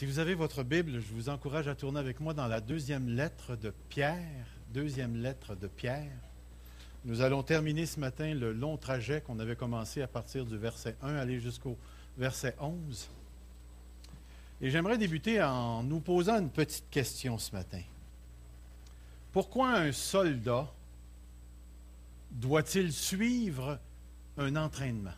Si vous avez votre Bible, je vous encourage à tourner avec moi dans la deuxième lettre de Pierre. Deuxième lettre de Pierre. Nous allons terminer ce matin le long trajet qu'on avait commencé à partir du verset 1, aller jusqu'au verset 11. Et j'aimerais débuter en nous posant une petite question ce matin. Pourquoi un soldat doit-il suivre un entraînement?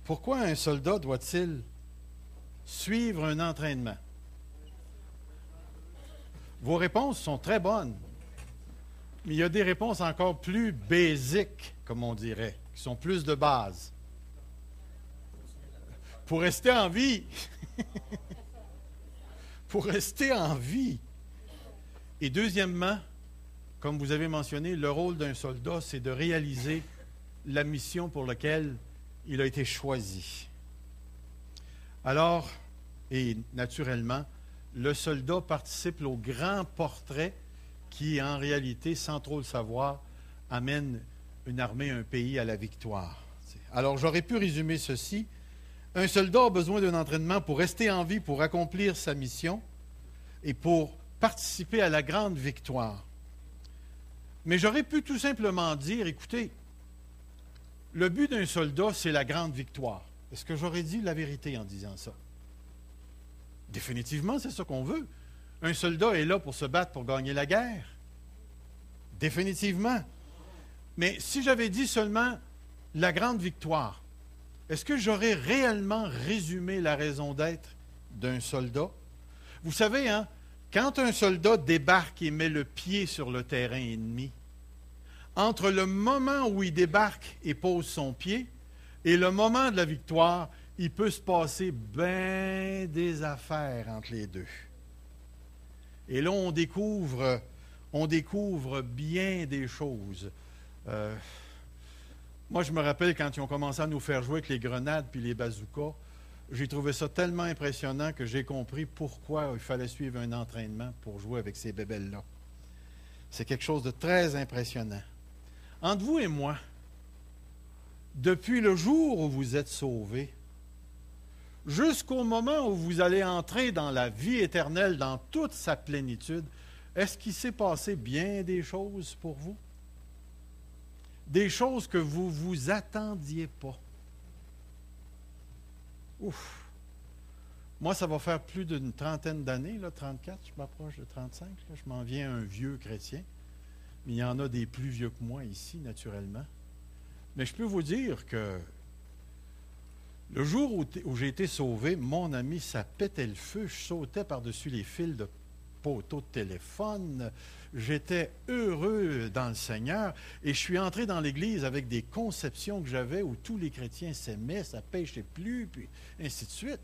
Pourquoi un soldat doit-il suivre un entraînement? Vos réponses sont très bonnes, mais il y a des réponses encore plus basiques, comme on dirait, qui sont plus de base. Pour rester en vie. Pour rester en vie. Et deuxièmement, comme vous avez mentionné, le rôle d'un soldat, c'est de réaliser la mission pour laquelle il a été choisi. Alors, et naturellement, le soldat participe au grand portrait qui, en réalité, sans trop le savoir, amène une armée, un pays à la victoire. Alors, j'aurais pu résumer ceci. Un soldat a besoin d'un entraînement pour rester en vie, pour accomplir sa mission et pour participer à la grande victoire. Mais j'aurais pu tout simplement dire, écoutez, le but d'un soldat, c'est la grande victoire. Est-ce que j'aurais dit la vérité en disant ça? Définitivement, c'est ça qu'on veut. Un soldat est là pour se battre, pour gagner la guerre. Définitivement. Mais si j'avais dit seulement la grande victoire, est-ce que j'aurais réellement résumé la raison d'être d'un soldat? Vous savez, hein, quand un soldat débarque et met le pied sur le terrain ennemi, entre le moment où il débarque et pose son pied et le moment de la victoire, il peut se passer bien des affaires entre les deux. Et là, on découvre bien des choses. Moi, je me rappelle quand ils ont commencé à nous faire jouer avec les grenades puis les bazookas, j'ai trouvé ça tellement impressionnant que j'ai compris pourquoi il fallait suivre un entraînement pour jouer avec ces bébelles-là. C'est quelque chose de très impressionnant. Entre vous et moi, depuis le jour où vous êtes sauvés, jusqu'au moment où vous allez entrer dans la vie éternelle, dans toute sa plénitude, est-ce qu'il s'est passé bien des choses pour vous? Des choses que vous ne vous attendiez pas. Ouf! Moi, ça va faire plus d'une trentaine d'années, là, 34, je m'approche de 35, là, je m'en viens un vieux chrétien. Mais il y en a des plus vieux que moi ici, naturellement. Mais je peux vous dire que le jour où j'ai été sauvé, mon ami, ça pétait le feu. Je sautais par-dessus les fils de poteaux de téléphone. J'étais heureux dans le Seigneur. Et je suis entré dans l'Église avec des conceptions que j'avais où tous les chrétiens s'aimaient, ça ne pêchait plus, puis ainsi de suite.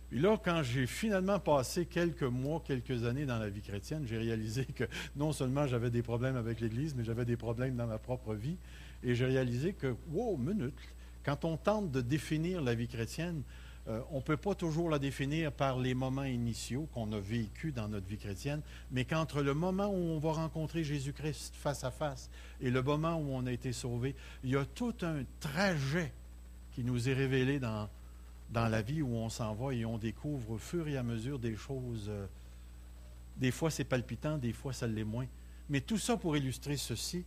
Puis là, quand j'ai finalement passé quelques mois, quelques années dans la vie chrétienne, j'ai réalisé que non seulement j'avais des problèmes avec l'Église, mais j'avais des problèmes dans ma propre vie. Et j'ai réalisé que, wow, minute, quand on tente de définir la vie chrétienne, on ne peut pas toujours la définir par les moments initiaux qu'on a vécus dans notre vie chrétienne, mais qu'entre le moment où on va rencontrer Jésus-Christ face à face et le moment où on a été sauvé, il y a tout un trajet qui nous est révélé dans la vie où on s'en va et on découvre au fur et à mesure des choses. Des fois, c'est palpitant, des fois, ça l'est moins. Mais tout ça pour illustrer ceci,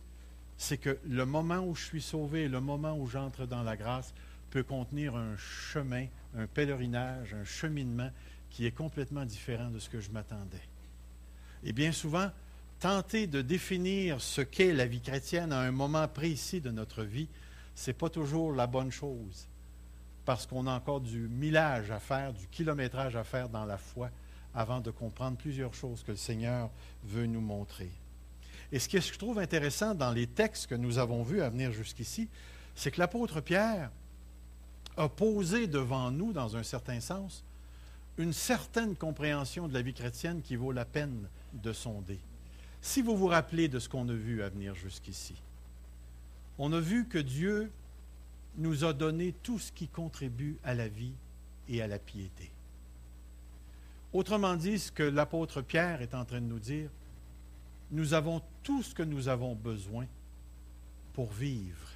c'est que le moment où je suis sauvé et le moment où j'entre dans la grâce peut contenir un chemin, un pèlerinage, un cheminement qui est complètement différent de ce que je m'attendais. Et bien souvent, tenter de définir ce qu'est la vie chrétienne à un moment précis de notre vie, ce n'est pas toujours la bonne chose. Parce qu'on a encore du millage à faire, du kilométrage à faire dans la foi avant de comprendre plusieurs choses que le Seigneur veut nous montrer. Et ce que je trouve intéressant dans les textes que nous avons vus à venir jusqu'ici, c'est que l'apôtre Pierre a posé devant nous, dans un certain sens, une certaine compréhension de la vie chrétienne qui vaut la peine de sonder. Si vous vous rappelez de ce qu'on a vu à venir jusqu'ici, on a vu que Dieu nous a donné tout ce qui contribue à la vie et à la piété. Autrement dit, ce que l'apôtre Pierre est en train de nous dire, nous avons tout ce que nous avons besoin pour vivre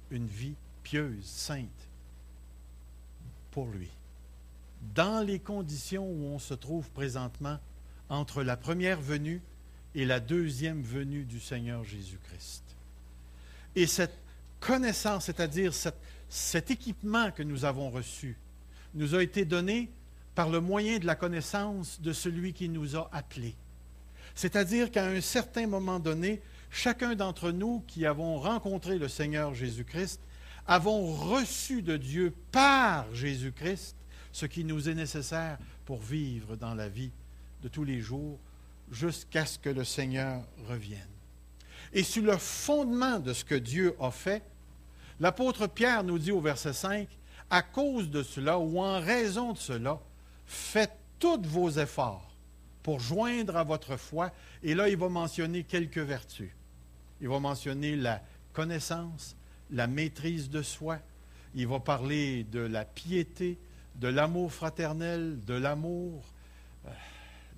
une vie pieuse, sainte, pour lui. Dans les conditions où on se trouve présentement entre la première venue et la deuxième venue du Seigneur Jésus-Christ. Et cette connaissance, c'est-à-dire cet équipement que nous avons reçu, nous a été donné par le moyen de la connaissance de celui qui nous a appelés. C'est-à-dire qu'à un certain moment donné, chacun d'entre nous qui avons rencontré le Seigneur Jésus-Christ, avons reçu de Dieu par Jésus-Christ ce qui nous est nécessaire pour vivre dans la vie de tous les jours jusqu'à ce que le Seigneur revienne. Et sur le fondement de ce que Dieu a fait, l'apôtre Pierre nous dit au verset 5, « À cause de cela ou en raison de cela, faites tous vos efforts pour joindre à votre foi. » Et là, il va mentionner quelques vertus. Il va mentionner la connaissance, la maîtrise de soi. Il va parler de la piété, de l'amour fraternel, de l'amour,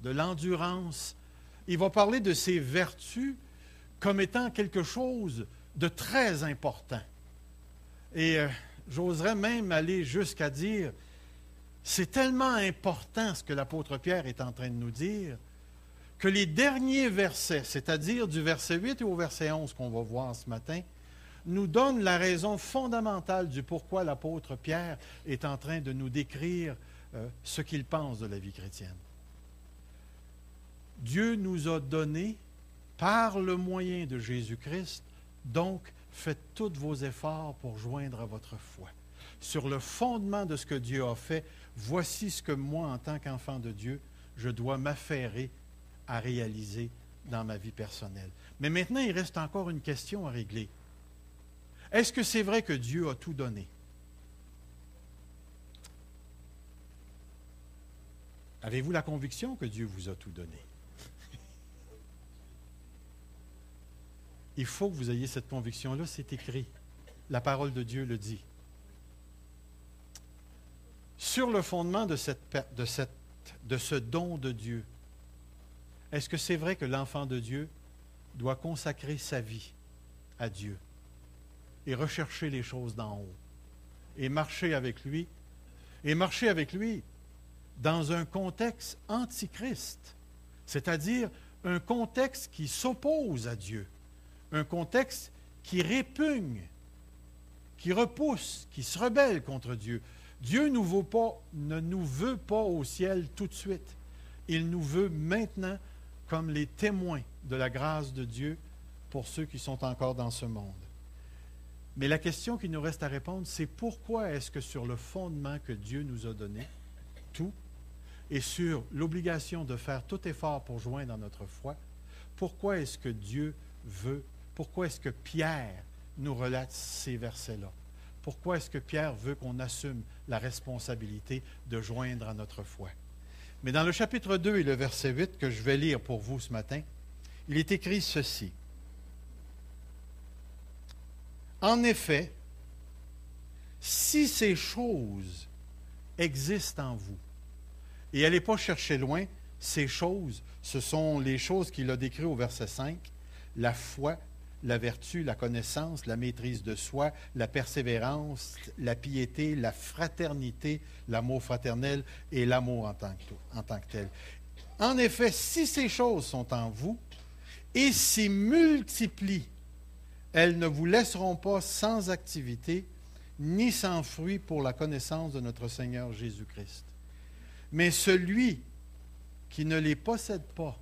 de l'endurance. Il va parler de ces vertus comme étant quelque chose de très important. Et j'oserais même aller jusqu'à dire, c'est tellement important ce que l'apôtre Pierre est en train de nous dire, que les derniers versets, c'est-à-dire du verset 8 au verset 11 qu'on va voir ce matin, nous donnent la raison fondamentale du pourquoi l'apôtre Pierre est en train de nous décrire ce qu'il pense de la vie chrétienne. Dieu nous a donné, par le moyen de Jésus-Christ, donc faites tous vos efforts pour joindre à votre foi. Sur le fondement de ce que Dieu a fait, voici ce que moi, en tant qu'enfant de Dieu, je dois m'affairer à réaliser dans ma vie personnelle. Mais maintenant, il reste encore une question à régler. Est-ce que c'est vrai que Dieu a tout donné? Avez-vous la conviction que Dieu vous a tout donné? Il faut que vous ayez cette conviction-là, c'est écrit. La parole de Dieu le dit. Sur le fondement de ce don de Dieu, est-ce que c'est vrai que l'enfant de Dieu doit consacrer sa vie à Dieu et rechercher les choses d'en haut et marcher avec lui dans un contexte antichrist, c'est-à-dire un contexte qui s'oppose à Dieu, un contexte qui répugne, qui repousse, qui se rebelle contre Dieu. Dieu ne nous veut pas au ciel tout de suite. Il nous veut maintenant comme les témoins de la grâce de Dieu pour ceux qui sont encore dans ce monde. Mais la question qui nous reste à répondre, c'est pourquoi est-ce que sur le fondement que Dieu nous a donné, tout, et sur l'obligation de faire tout effort pour joindre dans notre foi, pourquoi est-ce que Dieu veut, pourquoi est-ce que Pierre nous relate ces versets-là? Pourquoi est-ce que Pierre veut qu'on assume la responsabilité de joindre à notre foi? Mais dans le chapitre 2 et le verset 8 que je vais lire pour vous ce matin, il est écrit ceci. En effet, si ces choses existent en vous, et allez pas chercher loin, ces choses, ce sont les choses qu'il a décrites au verset 5, la foi, la vertu, la connaissance, la maîtrise de soi, la persévérance, la piété, la fraternité, l'amour fraternel et l'amour en tant que tel. En effet, si ces choses sont en vous et s'y multiplient, elles ne vous laisseront pas sans activité ni sans fruit pour la connaissance de notre Seigneur Jésus-Christ. Mais celui qui ne les possède pas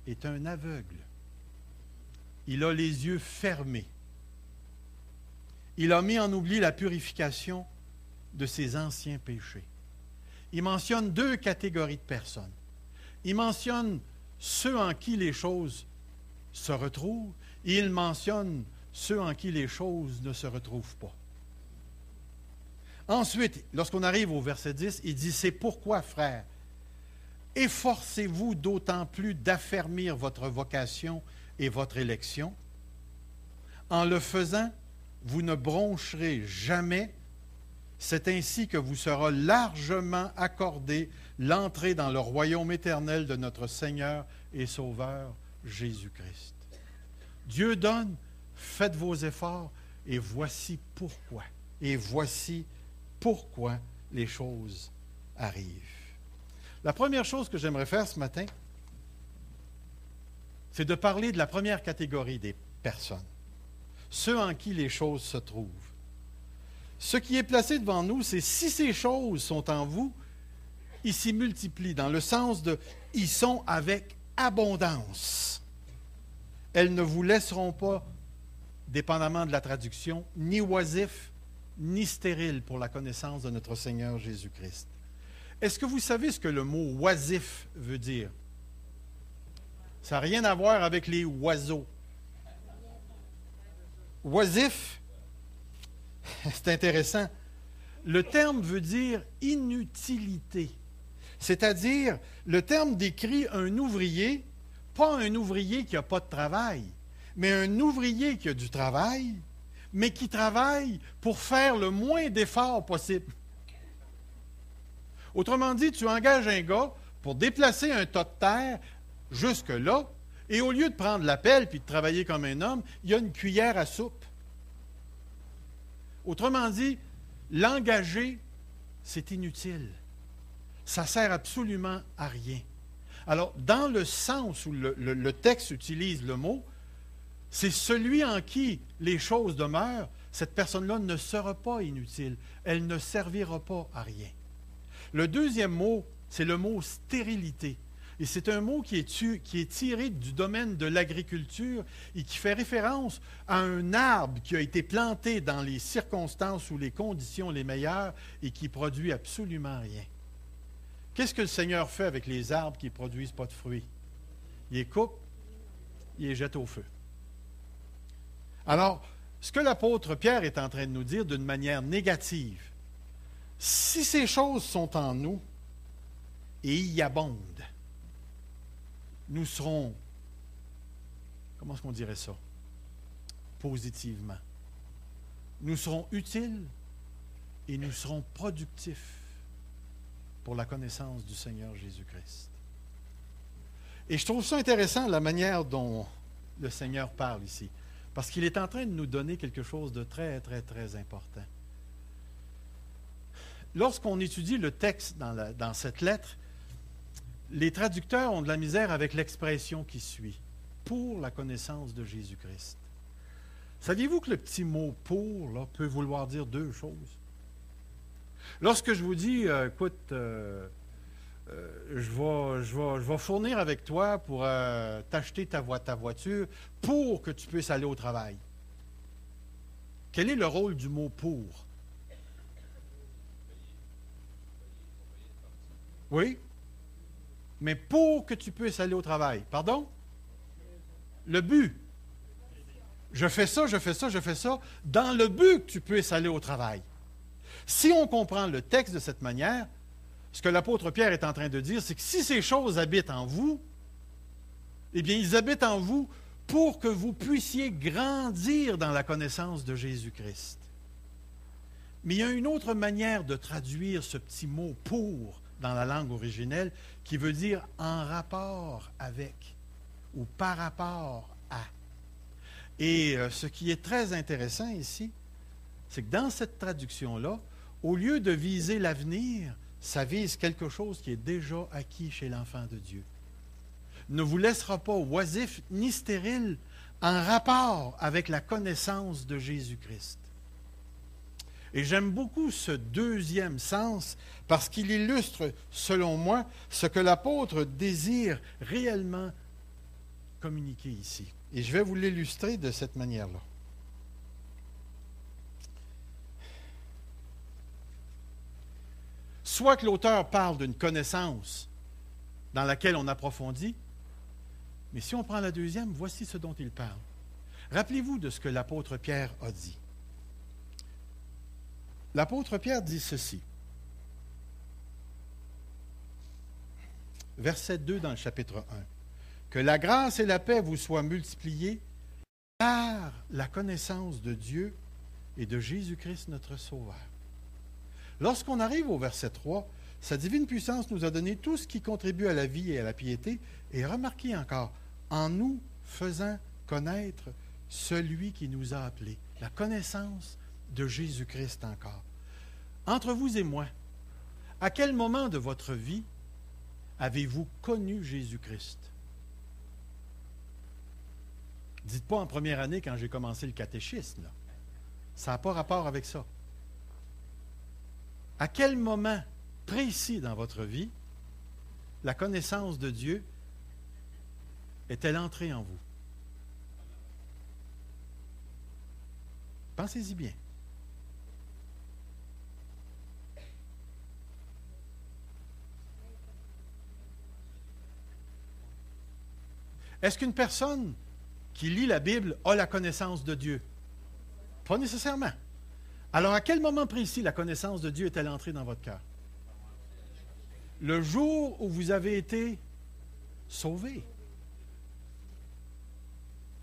est un aveugle. Il a les yeux fermés. Il a mis en oubli la purification de ses anciens péchés. Il mentionne deux catégories de personnes. Il mentionne ceux en qui les choses se retrouvent et il mentionne ceux en qui les choses ne se retrouvent pas. Ensuite, lorsqu'on arrive au verset 10, il dit « C'est pourquoi, frères, efforcez-vous d'autant plus d'affermir votre vocation et votre élection. En le faisant, vous ne broncherez jamais. C'est ainsi que vous sera largement accordé l'entrée dans le royaume éternel de notre Seigneur et Sauveur Jésus-Christ. » Dieu donne, faites vos efforts, et voici pourquoi. Et voici pourquoi les choses arrivent. La première chose que j'aimerais faire ce matin, c'est de parler de la première catégorie des personnes, ceux en qui les choses se trouvent. Ce qui est placé devant nous, c'est si ces choses sont en vous, ils s'y multiplient, dans le sens de « ils sont avec abondance ». Elles ne vous laisseront pas, dépendamment de la traduction, ni oisifs, ni stériles pour la connaissance de notre Seigneur Jésus-Christ. Est-ce que vous savez ce que le mot « oisif » veut dire? Ça n'a rien à voir avec les oiseaux. Oisif, c'est intéressant. Le terme veut dire inutilité. C'est-à-dire, le terme décrit un ouvrier, pas un ouvrier qui n'a pas de travail, mais un ouvrier qui a du travail, mais qui travaille pour faire le moins d'efforts possible. Autrement dit, tu engages un gars pour déplacer un tas de terre jusque-là, et au lieu de prendre la pelle puis de travailler comme un homme, il y a une cuillère à soupe. Autrement dit, l'engager, c'est inutile. Ça ne sert absolument à rien. Alors, dans le sens où le texte utilise le mot, c'est celui en qui les choses demeurent, cette personne-là ne sera pas inutile. Elle ne servira pas à rien. Le deuxième mot, c'est le mot stérilité. Et c'est un mot qui est tiré du domaine de l'agriculture et qui fait référence à un arbre qui a été planté dans les circonstances ou les conditions les meilleures et qui produit absolument rien. Qu'est-ce que le Seigneur fait avec les arbres qui ne produisent pas de fruits? Il les coupe, il les jette au feu. Alors, ce que l'apôtre Pierre est en train de nous dire d'une manière négative, si ces choses sont en nous et y abondent, nous serons, comment est-ce qu'on dirait ça? Positivement. Nous serons utiles et nous serons productifs pour la connaissance du Seigneur Jésus-Christ. Et je trouve ça intéressant, la manière dont le Seigneur parle ici, parce qu'il est en train de nous donner quelque chose de très, très, très important. Lorsqu'on étudie le texte dans cette lettre, les traducteurs ont de la misère avec l'expression qui suit, pour la connaissance de Jésus-Christ. Saviez-vous que le petit mot pour là, peut vouloir dire deux choses? Lorsque je vous dis, écoute, je vais fournir avec toi pour t'acheter ta voiture pour que tu puisses aller au travail. Quel est le rôle du mot pour? Oui? Mais pour que tu puisses aller au travail. Pardon? Le but. Je fais ça dans le but que tu puisses aller au travail. Si on comprend le texte de cette manière, ce que l'apôtre Pierre est en train de dire, c'est que si ces choses habitent en vous, eh bien, ils habitent en vous pour que vous puissiez grandir dans la connaissance de Jésus-Christ. Mais il y a une autre manière de traduire ce petit mot « pour » dans la langue originelle, qui veut dire « en rapport avec » ou « par rapport à ». Et ce qui est très intéressant ici, c'est que dans cette traduction-là, au lieu de viser l'avenir, ça vise quelque chose qui est déjà acquis chez l'enfant de Dieu. Ne vous laissera pas oisif ni stérile en rapport avec la connaissance de Jésus-Christ. Et j'aime beaucoup ce deuxième sens parce qu'il illustre, selon moi, ce que l'apôtre désire réellement communiquer ici. Et je vais vous l'illustrer de cette manière-là. Soit que l'auteur parle d'une connaissance dans laquelle on approfondit, mais si on prend la deuxième, voici ce dont il parle. Rappelez-vous de ce que l'apôtre Pierre a dit. L'apôtre Pierre dit ceci. Verset 2 dans le chapitre 1. Que la grâce et la paix vous soient multipliées par la connaissance de Dieu et de Jésus-Christ notre Sauveur. Lorsqu'on arrive au verset 3, sa divine puissance nous a donné tout ce qui contribue à la vie et à la piété, et remarquez encore, en nous faisant connaître celui qui nous a appelés. La connaissance de Jésus-Christ encore. Entre vous et moi, à quel moment de votre vie avez-vous connu Jésus-Christ? Dites pas en première année quand j'ai commencé le catéchisme, là. Ça n'a pas rapport avec ça. À quel moment précis dans votre vie la connaissance de Dieu est-elle entrée en vous? Pensez-y bien. Est-ce qu'une personne qui lit la Bible a la connaissance de Dieu? Pas nécessairement. Alors, à quel moment précis la connaissance de Dieu est-elle entrée dans votre cœur? Le jour où vous avez été sauvé.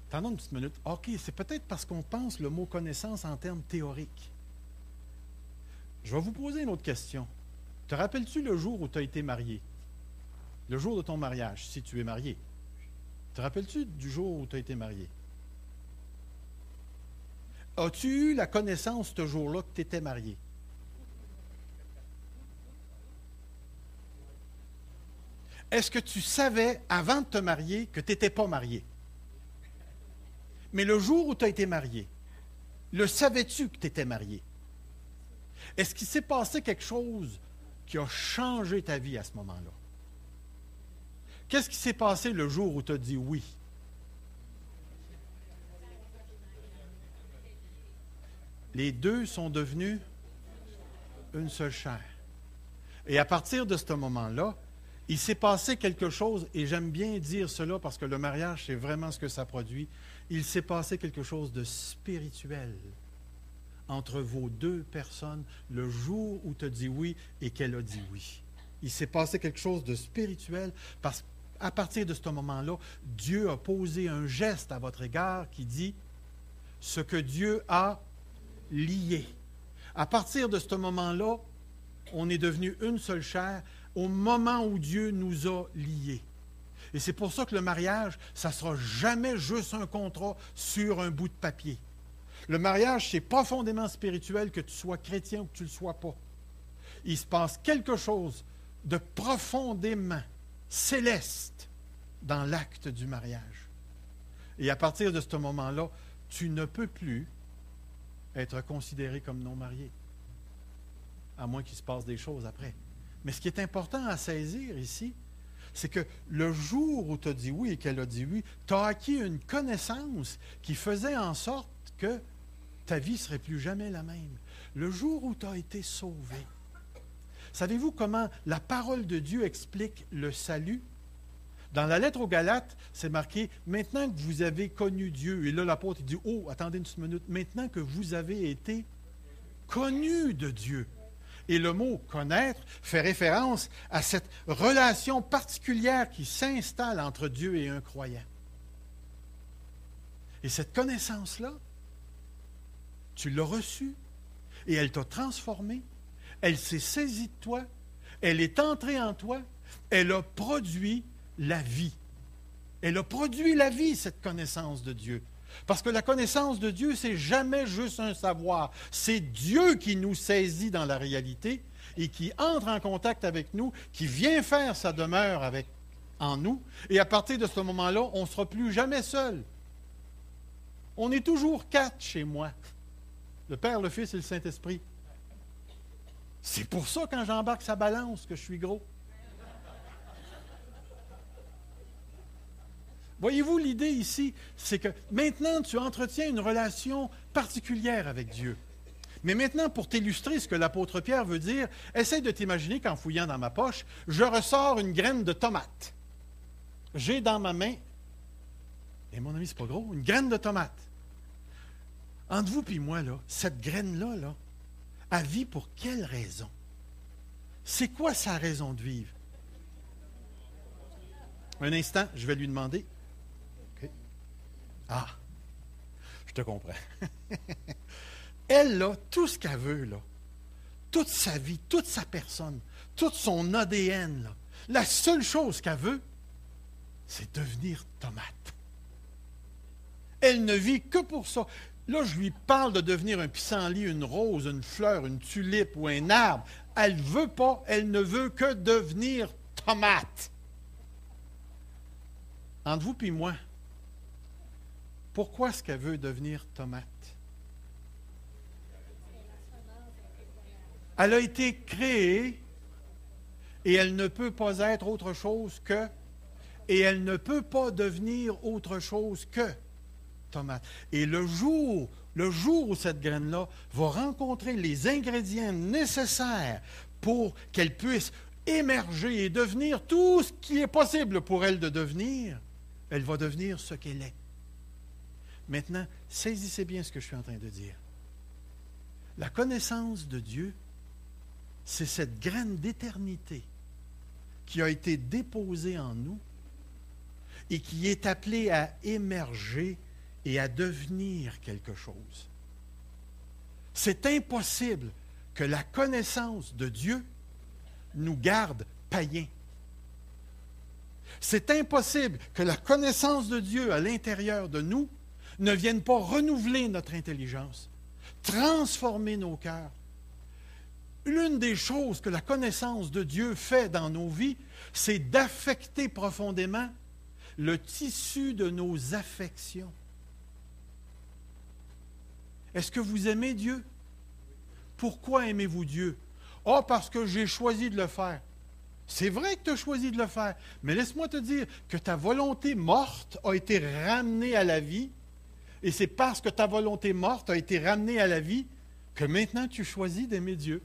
Attendons une petite minute. OK, c'est peut-être parce qu'on pense le mot connaissance en termes théoriques. Je vais vous poser une autre question. Te rappelles-tu le jour où tu as été marié? Le jour de ton mariage, si tu es marié. Te rappelles-tu du jour où tu as été marié? As-tu eu la connaissance ce jour-là que tu étais marié? Est-ce que tu savais avant de te marier que tu n'étais pas marié? Mais le jour où tu as été marié, le savais-tu que tu étais marié? Est-ce qu'il s'est passé quelque chose qui a changé ta vie à ce moment-là? Qu'est-ce qui s'est passé le jour où tu as dit oui? Les deux sont devenus une seule chair. Et à partir de ce moment-là, il s'est passé quelque chose, et j'aime bien dire cela parce que le mariage, c'est vraiment ce que ça produit. Il s'est passé quelque chose de spirituel entre vos deux personnes le jour où tu as dit oui et qu'elle a dit oui. Il s'est passé quelque chose de spirituel parce qu'à partir de ce moment-là, Dieu a posé un geste à votre égard qui dit ce que Dieu a lié. À partir de ce moment-là, on est devenu une seule chair au moment où Dieu nous a liés. Et c'est pour ça que le mariage, ça ne sera jamais juste un contrat sur un bout de papier. Le mariage, c'est profondément spirituel, que tu sois chrétien ou que tu ne le sois pas. Il se passe quelque chose de profondément céleste dans l'acte du mariage. Et à partir de ce moment-là, tu ne peux plus être considéré comme non marié, à moins qu'il se passe des choses après. Mais ce qui est important à saisir ici, c'est que le jour où tu as dit oui et qu'elle a dit oui, tu as acquis une connaissance qui faisait en sorte que ta vie ne serait plus jamais la même. Le jour où tu as été sauvé. Savez-vous comment la parole de Dieu explique le salut? Dans la lettre aux Galates, c'est marqué « Maintenant que vous avez connu Dieu », et là l'apôtre dit « Oh, attendez une petite minute, maintenant que vous avez été connus de Dieu ». Et le mot « connaître » fait référence à cette relation particulière qui s'installe entre Dieu et un croyant. Et cette connaissance-là, tu l'as reçue et elle t'a transformé, elle s'est saisie de toi, elle est entrée en toi, elle a produit la vie. Elle a produit la vie, cette connaissance de Dieu. Parce que la connaissance de Dieu, c'est jamais juste un savoir. C'est Dieu qui nous saisit dans la réalité et qui entre en contact avec nous, qui vient faire sa demeure en nous. Et à partir de ce moment-là, on ne sera plus jamais seul. On est toujours 4 chez moi. Le Père, le Fils et le Saint-Esprit. C'est pour ça, quand j'embarque sa balance, que je suis gros. Voyez-vous, l'idée ici, c'est que maintenant, tu entretiens une relation particulière avec Dieu. Mais maintenant, pour t'illustrer ce que l'apôtre Pierre veut dire, essaye de t'imaginer qu'en fouillant dans ma poche, je ressors une graine de tomate. J'ai dans ma main, et mon ami, c'est pas gros, une graine de tomate. Entre vous et moi, là, cette graine-là, là, elle vit pour quelle raison? C'est quoi sa raison de vivre? Un instant, je vais lui demander. Okay. Ah, je te comprends. Elle, là, tout ce qu'elle veut, là, toute sa vie, toute sa personne, tout son ADN, là, la seule chose qu'elle veut, c'est devenir tomate. Elle ne vit que pour ça. Là, je lui parle de devenir un pissenlit, une rose, une fleur, une tulipe ou un arbre. Elle veut pas, elle ne veut que devenir tomate. Entre vous et moi, pourquoi est-ce qu'elle veut devenir tomate? Elle a été créée et elle ne peut pas être autre chose que, et elle ne peut pas devenir autre chose que tomate. Et le jour où cette graine-là va rencontrer les ingrédients nécessaires pour qu'elle puisse émerger et devenir tout ce qui est possible pour elle de devenir, elle va devenir ce qu'elle est. Maintenant, saisissez bien ce que je suis en train de dire. La connaissance de Dieu, c'est cette graine d'éternité qui a été déposée en nous et qui est appelée à émerger et à devenir quelque chose. C'est impossible que la connaissance de Dieu nous garde païens. C'est impossible que la connaissance de Dieu à l'intérieur de nous ne vienne pas renouveler notre intelligence, transformer nos cœurs. L'une des choses que la connaissance de Dieu fait dans nos vies, c'est d'affecter profondément le tissu de nos affections. Est-ce que vous aimez Dieu? Pourquoi aimez-vous Dieu? Ah, parce que j'ai choisi de le faire. C'est vrai que tu as choisi de le faire, mais laisse-moi te dire que ta volonté morte a été ramenée à la vie, et c'est parce que ta volonté morte a été ramenée à la vie que maintenant tu choisis d'aimer Dieu.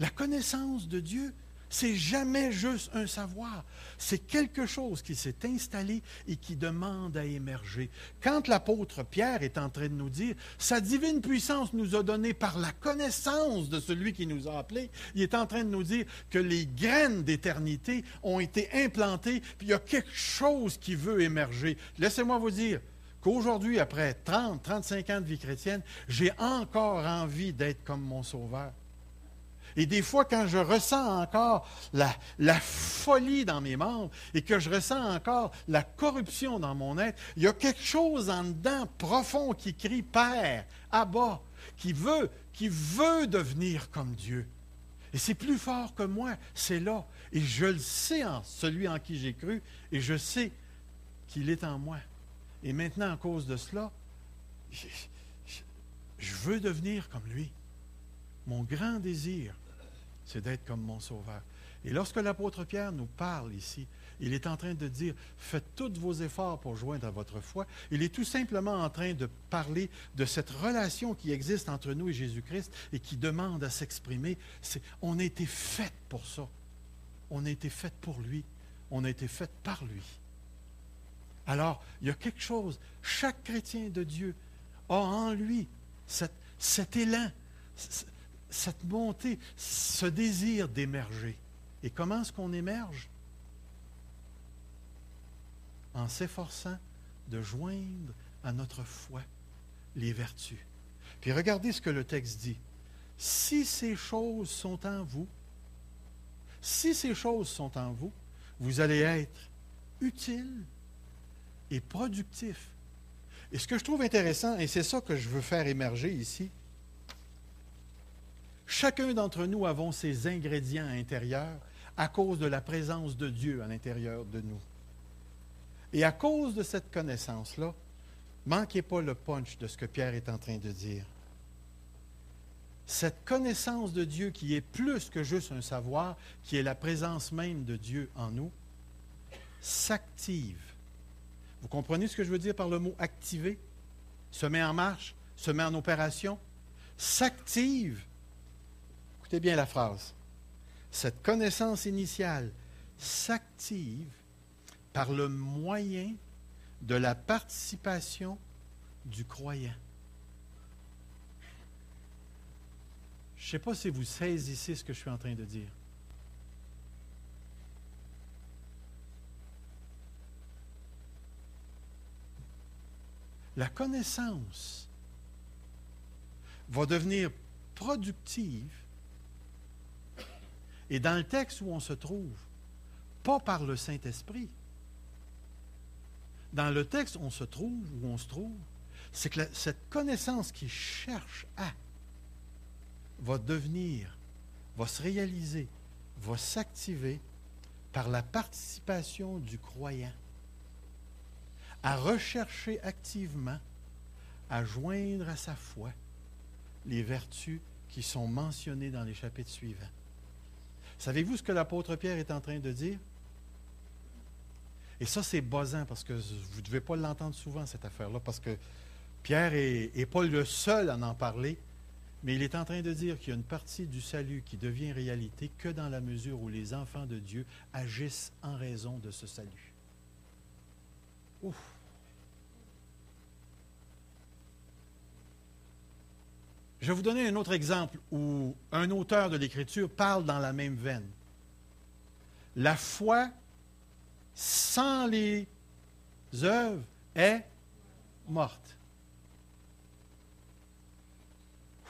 La connaissance de Dieu, c'est jamais juste un savoir. C'est quelque chose qui s'est installé et qui demande à émerger. Quand l'apôtre Pierre est en train de nous dire, sa divine puissance nous a donné par la connaissance de celui qui nous a appelés, il est en train de nous dire que les graines d'éternité ont été implantées, puis il y a quelque chose qui veut émerger. Laissez-moi vous dire qu'aujourd'hui, après 30, 35 ans de vie chrétienne, j'ai encore envie d'être comme mon Sauveur. Et des fois, quand je ressens encore la folie dans mes membres et que je ressens encore la corruption dans mon être, il y a quelque chose en dedans profond qui crie Père, Abba, qui veut devenir comme Dieu. Et c'est plus fort que moi, c'est là. Et je le sais en celui en qui j'ai cru et je sais qu'il est en moi. Et maintenant, à cause de cela, je veux devenir comme lui. Mon grand désir, c'est d'être comme mon Sauveur. Et lorsque l'apôtre Pierre nous parle ici, il est en train de dire, faites tous vos efforts pour joindre à votre foi. Il est tout simplement en train de parler de cette relation qui existe entre nous et Jésus-Christ et qui demande à s'exprimer. On a été fait pour ça. On a été fait pour lui. On a été fait par lui. Alors, il y a quelque chose, chaque chrétien de Dieu a en lui cet élan, cette montée, ce désir d'émerger. Et comment est-ce qu'on émerge? En s'efforçant de joindre à notre foi les vertus. Puis regardez ce que le texte dit. Si ces choses sont en vous, vous allez être utiles et productifs. Et ce que je trouve intéressant, et c'est ça que je veux faire émerger ici, chacun d'entre nous avons ces ingrédients intérieurs à cause de la présence de Dieu à l'intérieur de nous. Et à cause de cette connaissance-là, manquez pas le punch de ce que Pierre est en train de dire. Cette connaissance de Dieu qui est plus que juste un savoir, qui est la présence même de Dieu en nous, s'active. Vous comprenez ce que je veux dire par le mot « activer » ? Se met en marche, se met en opération, s'active. Écoutez bien la phrase. Cette connaissance initiale s'active par le moyen de la participation du croyant. Je ne sais pas si vous saisissez ce que je suis en train de dire. La connaissance va devenir productive. Et dans le texte où on se trouve, pas par le Saint-Esprit, dans le texte où on se trouve, c'est que cette connaissance qui cherche à va se réaliser, va s'activer par la participation du croyant à rechercher activement, à joindre à sa foi les vertus qui sont mentionnées dans les chapitres suivants. Savez-vous ce que l'apôtre Pierre est en train de dire? Et ça, c'est buzzant parce que vous ne devez pas l'entendre souvent, cette affaire-là, parce que Pierre n'est pas le seul à en parler, mais il est en train de dire qu'il y a une partie du salut qui devient réalité que dans la mesure où les enfants de Dieu agissent en raison de ce salut. Ouf! Je vais vous donner un autre exemple où un auteur de l'Écriture parle dans la même veine. La foi sans les œuvres est morte.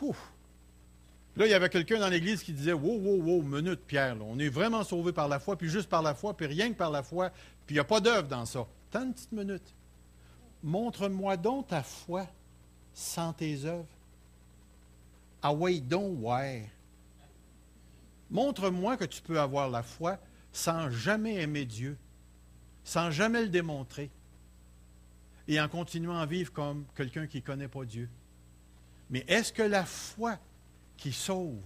Ouf. Là, il y avait quelqu'un dans l'Église qui disait « Wow, minute, Pierre, là, on est vraiment sauvé par la foi, puis juste par la foi, puis rien que par la foi, puis il n'y a pas d'œuvre dans ça. » Attends une petite minute. Montre-moi donc ta foi sans tes œuvres. Ah ouais, donc, ouais. Montre-moi que tu peux avoir la foi sans jamais aimer Dieu, sans jamais le démontrer, et en continuant à vivre comme quelqu'un qui ne connaît pas Dieu. Mais est-ce que la foi qui sauve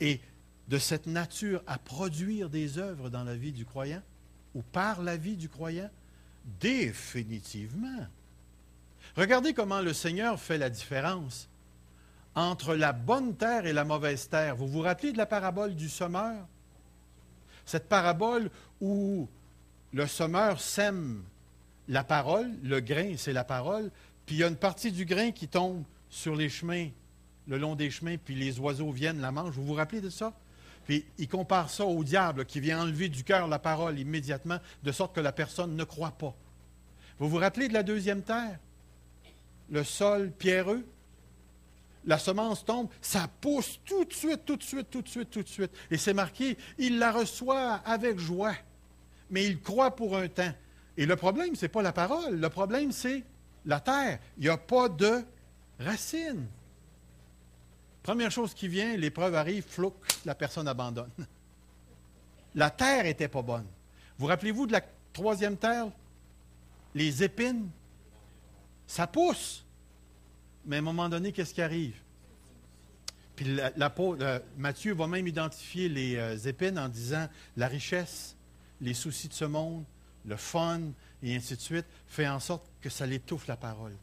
est de cette nature à produire des œuvres dans la vie du croyant ou par la vie du croyant? Définitivement. Regardez comment le Seigneur fait la différence entre la bonne terre et la mauvaise terre. Vous vous rappelez de la parabole du semeur? Cette parabole où le semeur sème la parole, le grain, c'est la parole, puis il y a une partie du grain qui tombe sur les chemins, le long des chemins, puis les oiseaux viennent la mangent. Vous vous rappelez de ça? Puis il compare ça au diable qui vient enlever du cœur la parole immédiatement, de sorte que la personne ne croit pas. Vous vous rappelez de la deuxième terre? Le sol pierreux? La semence tombe, ça pousse tout de suite. Et c'est marqué, il la reçoit avec joie, mais il croit pour un temps. Et le problème, ce n'est pas la parole, le problème, c'est la terre. Il n'y a pas de racines. Première chose qui vient, l'épreuve arrive, flouc, la personne abandonne. La terre n'était pas bonne. Vous rappelez-vous de la troisième terre? Les épines, ça pousse. Mais à un moment donné, qu'est-ce qui arrive? Puis Matthieu va même identifier les épines en disant la richesse, les soucis de ce monde, le fun, et ainsi de suite, fait en sorte que ça l'étouffe la parole.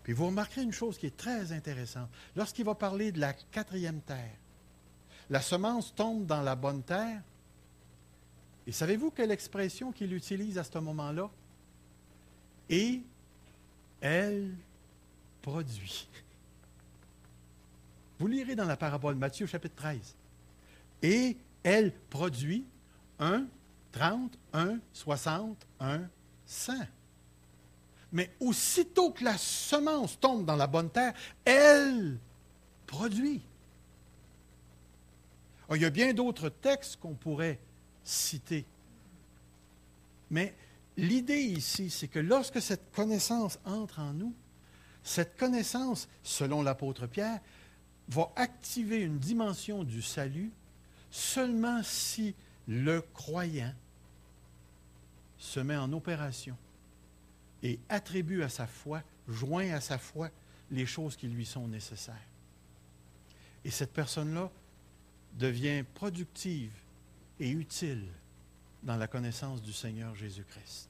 Puis vous remarquerez une chose qui est très intéressante. Lorsqu'il va parler de la quatrième terre, la semence tombe dans la bonne terre. Et savez-vous quelle expression qu'il utilise à ce moment-là? Et elle produit. Vous lirez dans la parabole, Matthieu chapitre 13. Et elle produit 1, 30, 1, 60, 1, 100. Mais aussitôt que la semence tombe dans la bonne terre, elle produit. Alors, il y a bien d'autres textes qu'on pourrait citer. Mais l'idée ici, c'est que lorsque cette connaissance entre en nous, cette connaissance, selon l'apôtre Pierre, va activer une dimension du salut seulement si le croyant se met en opération et attribue à sa foi, joint à sa foi les choses qui lui sont nécessaires. Et cette personne-là devient productive et utile dans la connaissance du Seigneur Jésus-Christ,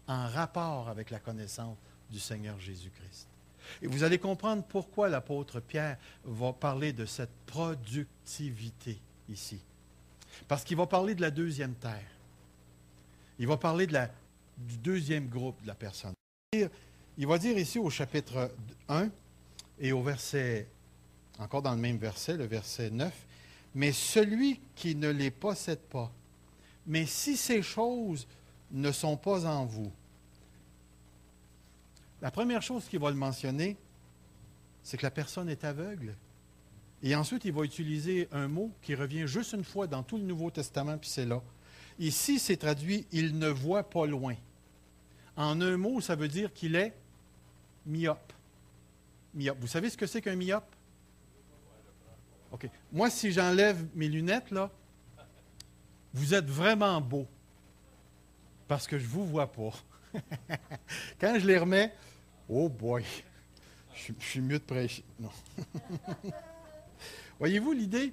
en rapport avec la connaissance du Seigneur Jésus-Christ. Et vous allez comprendre pourquoi l'apôtre Pierre va parler de cette productivité ici. Parce qu'il va parler de la deuxième terre. Il va parler du deuxième groupe de la personne. Il va dire ici au chapitre 1 et au verset, encore dans le même verset, le verset 9, « Mais celui qui ne les possède pas, mais si ces choses ne sont pas en vous. » La première chose qu'il va le mentionner, c'est que la personne est aveugle. Et ensuite, il va utiliser un mot qui revient juste une fois dans tout le Nouveau Testament, puis c'est là. Ici, c'est traduit « il ne voit pas loin ». En un mot, ça veut dire qu'il est myope. Myope. Vous savez ce que c'est qu'un myope? OK. Moi, si j'enlève mes lunettes, là, vous êtes vraiment beau. Parce que je ne vous vois pas. Quand je les remets, oh boy, je suis mieux de prêcher. Non. Voyez-vous l'idée?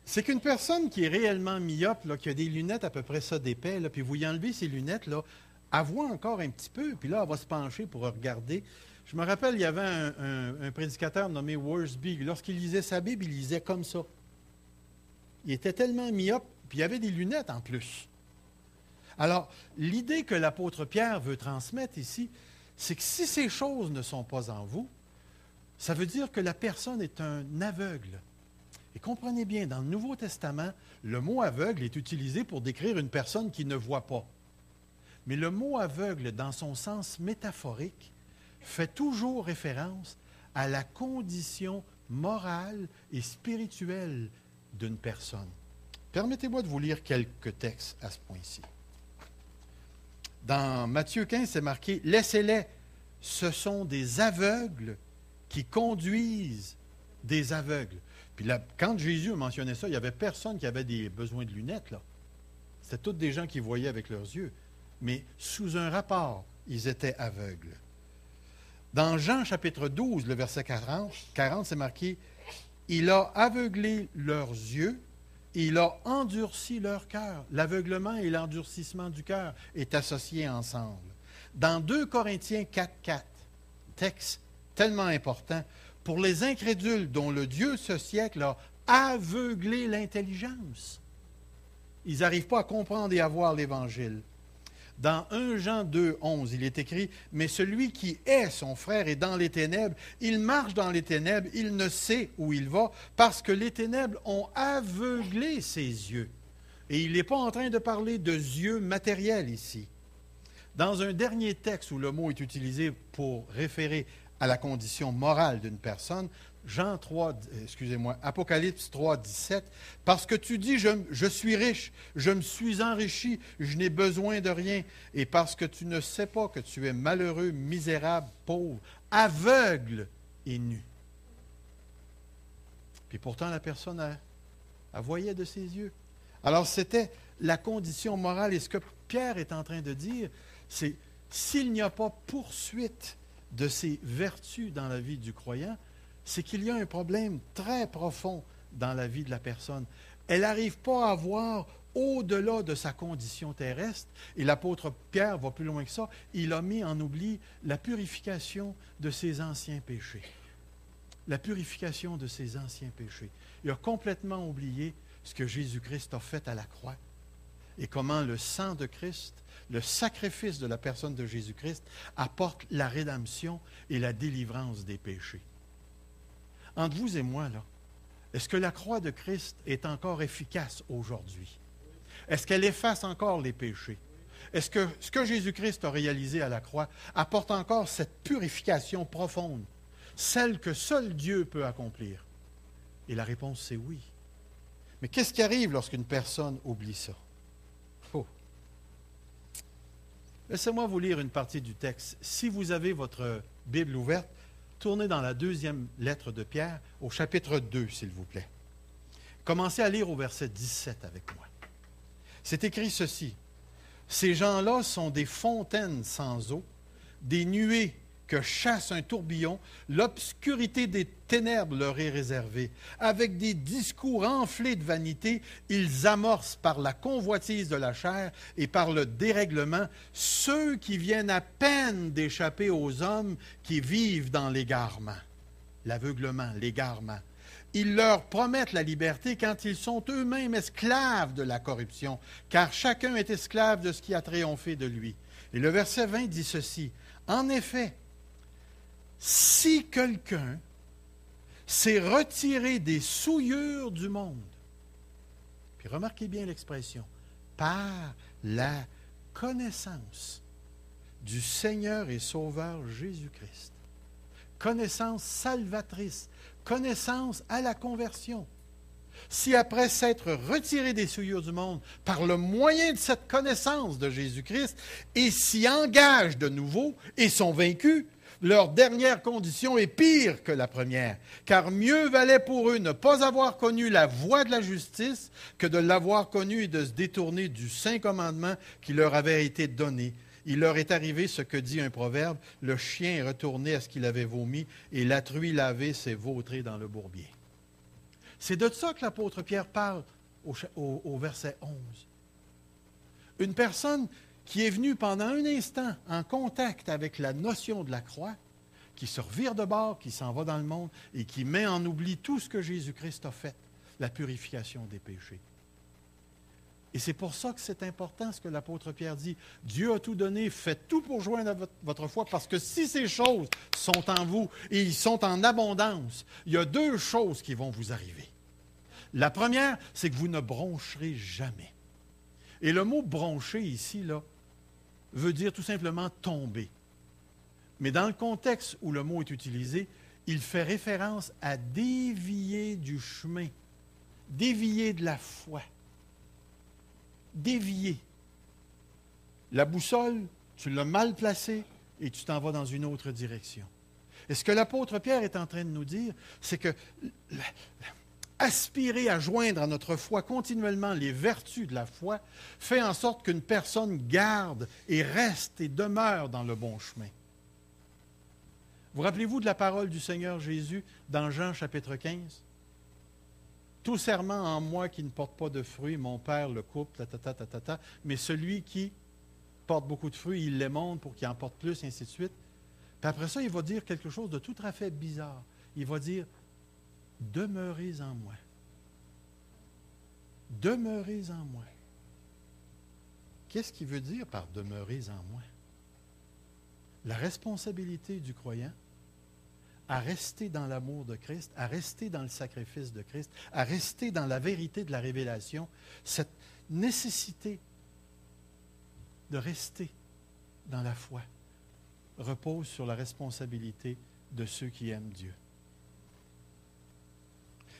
C'est qu'une personne qui est réellement myope, là, qui a des lunettes à peu près ça d'épais, là, puis vous y enlevez ces lunettes, là, elle voit encore un petit peu, puis là, elle va se pencher pour regarder. Je me rappelle, il y avait un prédicateur nommé Worsby. Lorsqu'il lisait sa Bible, il lisait comme ça. Il était tellement myope, puis il avait des lunettes en plus. Alors, l'idée que l'apôtre Pierre veut transmettre ici, c'est que si ces choses ne sont pas en vous, ça veut dire que la personne est un aveugle. Et comprenez bien, dans le Nouveau Testament, le mot aveugle est utilisé pour décrire une personne qui ne voit pas. Mais le mot aveugle, dans son sens métaphorique, fait toujours référence à la condition morale et spirituelle d'une personne. Permettez-moi de vous lire quelques textes à ce point-ci. Dans Matthieu 15, c'est marqué « Laissez-les, ce sont des aveugles qui conduisent des aveugles. » Puis là, quand Jésus mentionnait ça, il n'y avait personne qui avait des besoins de lunettes, là. C'était tous des gens qui voyaient avec leurs yeux. Mais sous un rapport, ils étaient aveugles. Dans Jean chapitre 12, le verset 40 c'est marqué « Il a aveuglé leurs yeux, il a endurci leur cœur. » L'aveuglement et l'endurcissement du cœur est associé ensemble. Dans 2 Corinthiens 4, texte tellement important, pour les incrédules dont le Dieu ce siècle a aveuglé l'intelligence. Ils n'arrivent pas à comprendre et à voir l'Évangile. Dans 1 Jean 2, 11, il est écrit « Mais celui qui est son frère est dans les ténèbres, il marche dans les ténèbres, il ne sait où il va, parce que les ténèbres ont aveuglé ses yeux. » Et il n'est pas en train de parler de yeux matériels ici. Dans un dernier texte où le mot est utilisé pour référer à la condition morale d'une personne, Apocalypse 3, 17, « Parce que tu dis, je suis riche, je me suis enrichi, je n'ai besoin de rien, et parce que tu ne sais pas que tu es malheureux, misérable, pauvre, aveugle et nu. » Puis pourtant, la personne, elle voyait de ses yeux. Alors, c'était la condition morale, et ce que Pierre est en train de dire, c'est s'il n'y a pas poursuite de ces vertus dans la vie du croyant, c'est qu'il y a un problème très profond dans la vie de la personne. Elle n'arrive pas à voir au-delà de sa condition terrestre. Et l'apôtre Pierre va plus loin que ça. Il a mis en oubli la purification de ses anciens péchés. La purification de ses anciens péchés. Il a complètement oublié ce que Jésus-Christ a fait à la croix et comment le sang de Christ, le sacrifice de la personne de Jésus-Christ, apporte la rédemption et la délivrance des péchés. Entre vous et moi, là, est-ce que la croix de Christ est encore efficace aujourd'hui? Est-ce qu'elle efface encore les péchés? Est-ce que ce que Jésus-Christ a réalisé à la croix apporte encore cette purification profonde, celle que seul Dieu peut accomplir? Et la réponse, c'est oui. Mais qu'est-ce qui arrive lorsqu'une personne oublie ça? Oh. Laissez-moi vous lire une partie du texte. Si vous avez votre Bible ouverte, tournez dans la 2e lettre de Pierre, au chapitre 2, s'il vous plaît. Commencez à lire au verset 17 avec moi. C'est écrit ceci. « Ces gens-là sont des fontaines sans eau, des nuées que chasse un tourbillon, l'obscurité des ténèbres leur est réservée. Avec des discours enflés de vanité, ils amorcent par la convoitise de la chair et par le dérèglement ceux qui viennent à peine d'échapper aux hommes qui vivent dans l'égarement. » L'aveuglement, l'égarement. Ils leur promettent la liberté quand ils sont eux-mêmes esclaves de la corruption, car chacun est esclave de ce qui a triomphé de lui. Et le verset 20 dit ceci. En effet, si quelqu'un s'est retiré des souillures du monde, puis remarquez bien l'expression, par la connaissance du Seigneur et Sauveur Jésus-Christ, connaissance salvatrice, connaissance à la conversion. si après s'être retirés des souillures du monde par le moyen de cette connaissance de Jésus-Christ et s'y engagent de nouveau et sont vaincus, leur dernière condition est pire que la première, car mieux valait pour eux ne pas avoir connu la voie de la justice que de l'avoir connue et de se détourner du saint commandement qui leur avait été donné. Il leur est arrivé ce que dit un proverbe, le chien est retourné à ce qu'il avait vomi et la truie lavée s'est vautrée dans le bourbier. C'est de ça que l'apôtre Pierre parle au verset 11. Une personne qui est venue pendant un instant en contact avec la notion de la croix, qui se revire de bord, qui s'en va dans le monde et qui met en oubli tout ce que Jésus-Christ a fait, la purification des péchés. Et c'est pour ça que c'est important ce que l'apôtre Pierre dit. Dieu a tout donné, faites tout pour joindre à votre foi, parce que si ces choses sont en vous et ils sont en abondance, il y a deux choses qui vont vous arriver. La première, c'est que vous ne broncherez jamais. Et le mot broncher ici, là, veut dire tout simplement tomber. Mais dans le contexte où le mot est utilisé, il fait référence à dévier du chemin, dévier de la foi. Dévier. La boussole, tu l'as mal placée et tu t'en vas dans une autre direction. Et ce que l'apôtre Pierre est en train de nous dire, c'est que aspirer à joindre à notre foi continuellement les vertus de la foi fait en sorte qu'une personne garde et reste et demeure dans le bon chemin. Vous rappelez-vous de la parole du Seigneur Jésus dans Jean chapitre 15? Tout serment en moi qui ne porte pas de fruits, mon Père le coupe, mais celui qui porte beaucoup de fruits, il l'émonde pour qu'il en porte plus, et ainsi de suite. Puis après ça, il va dire quelque chose de tout à fait bizarre. Il va dire, demeurez en moi. Demeurez en moi. Qu'est-ce qu'il veut dire par demeurez en moi? La responsabilité du croyant à rester dans l'amour de Christ, à rester dans le sacrifice de Christ, à rester dans la vérité de la révélation, cette nécessité de rester dans la foi repose sur la responsabilité de ceux qui aiment Dieu.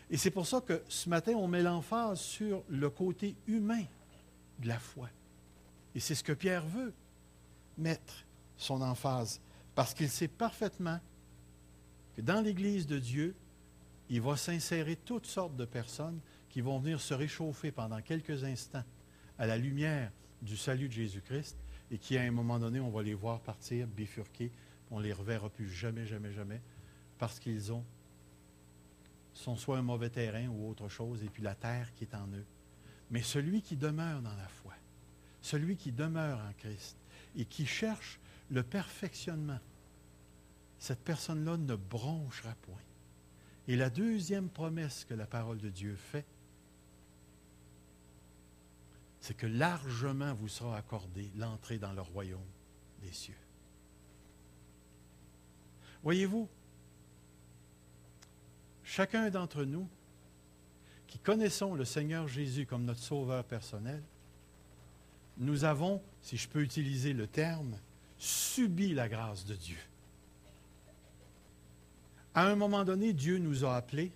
Et c'est pour ça que ce matin, on met l'emphase sur le côté humain de la foi. Et c'est ce que Pierre veut, mettre son emphase, parce qu'il sait parfaitement que dans l'Église de Dieu, il va s'insérer toutes sortes de personnes qui vont venir se réchauffer pendant quelques instants à la lumière du salut de Jésus-Christ et qui, à un moment donné, on va les voir partir, bifurquer, on ne les reverra plus jamais, jamais, jamais, parce qu'ils sont soit un mauvais terrain ou autre chose, et puis la terre qui est en eux. Mais celui qui demeure dans la foi, celui qui demeure en Christ et qui cherche le perfectionnement, cette personne-là ne bronchera point. Et la deuxième promesse que la parole de Dieu fait, c'est que largement vous sera accordé l'entrée dans le royaume des cieux. Voyez-vous, chacun d'entre nous qui connaissons le Seigneur Jésus comme notre sauveur personnel, nous avons, si je peux utiliser le terme, subi la grâce de Dieu. À un moment donné, Dieu nous a appelés,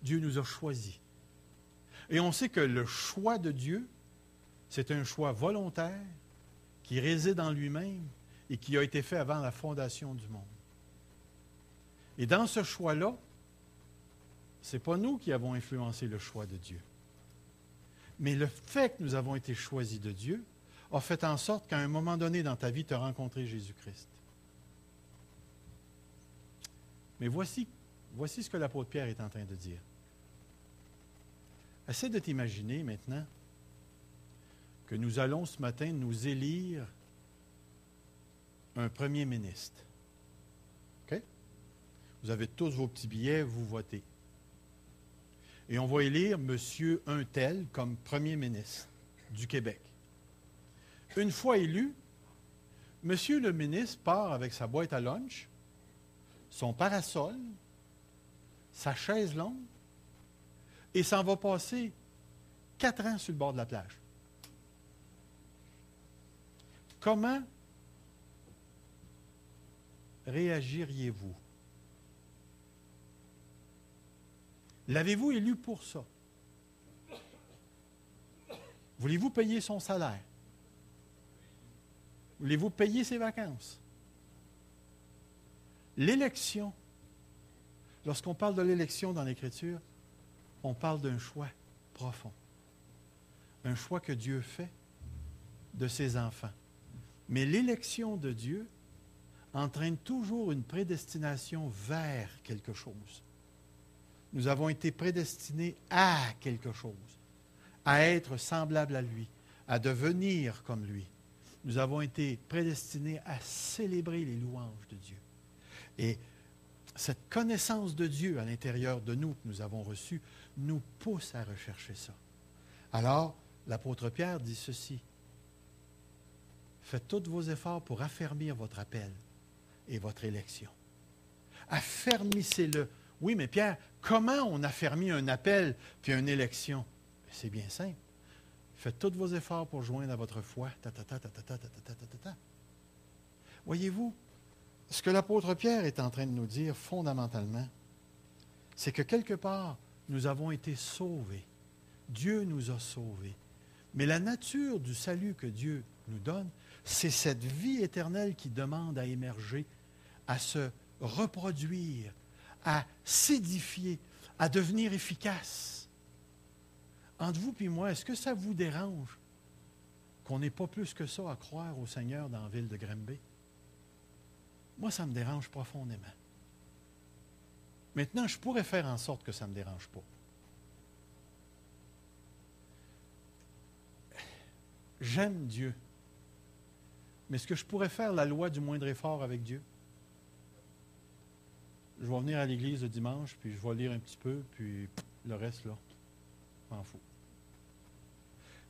Dieu nous a choisis. Et on sait que le choix de Dieu, c'est un choix volontaire qui réside en lui-même et qui a été fait avant la fondation du monde. Et dans ce choix-là, ce n'est pas nous qui avons influencé le choix de Dieu. Mais le fait que nous avons été choisis de Dieu a fait en sorte qu'à un moment donné dans ta vie, tu as rencontré Jésus-Christ. Mais voici ce que l'apôtre Pierre est en train de dire. Essaie de t'imaginer maintenant que nous allons ce matin nous élire un premier ministre. OK? Vous avez tous vos petits billets, vous votez. Et on va élire M. un tel comme premier ministre du Québec. Une fois élu, M. le ministre part avec sa boîte à lunch, son parasol, sa chaise longue, et s'en va passer 4 ans sur le bord de la plage. Comment réagiriez-vous? L'avez-vous élu pour ça? Voulez-vous payer son salaire? Voulez-vous payer ses vacances? L'élection, lorsqu'on parle de l'élection dans l'Écriture, on parle d'un choix profond. Un choix que Dieu fait de ses enfants. Mais l'élection de Dieu entraîne toujours une prédestination vers quelque chose. Nous avons été prédestinés à quelque chose, à être semblables à lui, à devenir comme lui. Nous avons été prédestinés à célébrer les louanges de Dieu. Et cette connaissance de Dieu à l'intérieur de nous que nous avons reçue nous pousse à rechercher ça. Alors, l'apôtre Pierre dit ceci: faites tous vos efforts pour affermir votre appel et votre élection. Affermissez-le. Oui, mais Pierre, comment on affermit un appel puis une élection? C'est bien simple. Faites tous vos efforts pour joindre à votre foi. Voyez-vous, ce que l'apôtre Pierre est en train de nous dire fondamentalement, c'est que quelque part, nous avons été sauvés. Dieu nous a sauvés. Mais la nature du salut que Dieu nous donne, c'est cette vie éternelle qui demande à émerger, à se reproduire, à s'édifier, à devenir efficace. Entre vous et moi, est-ce que ça vous dérange qu'on n'ait pas plus que ça à croire au Seigneur dans la ville de Granby? Moi, ça me dérange profondément. Maintenant, je pourrais faire en sorte que ça ne me dérange pas. J'aime Dieu. Mais est-ce que je pourrais faire la loi du moindre effort avec Dieu? Je vais venir à l'église le dimanche, puis je vais lire un petit peu, puis le reste, là, je m'en fous.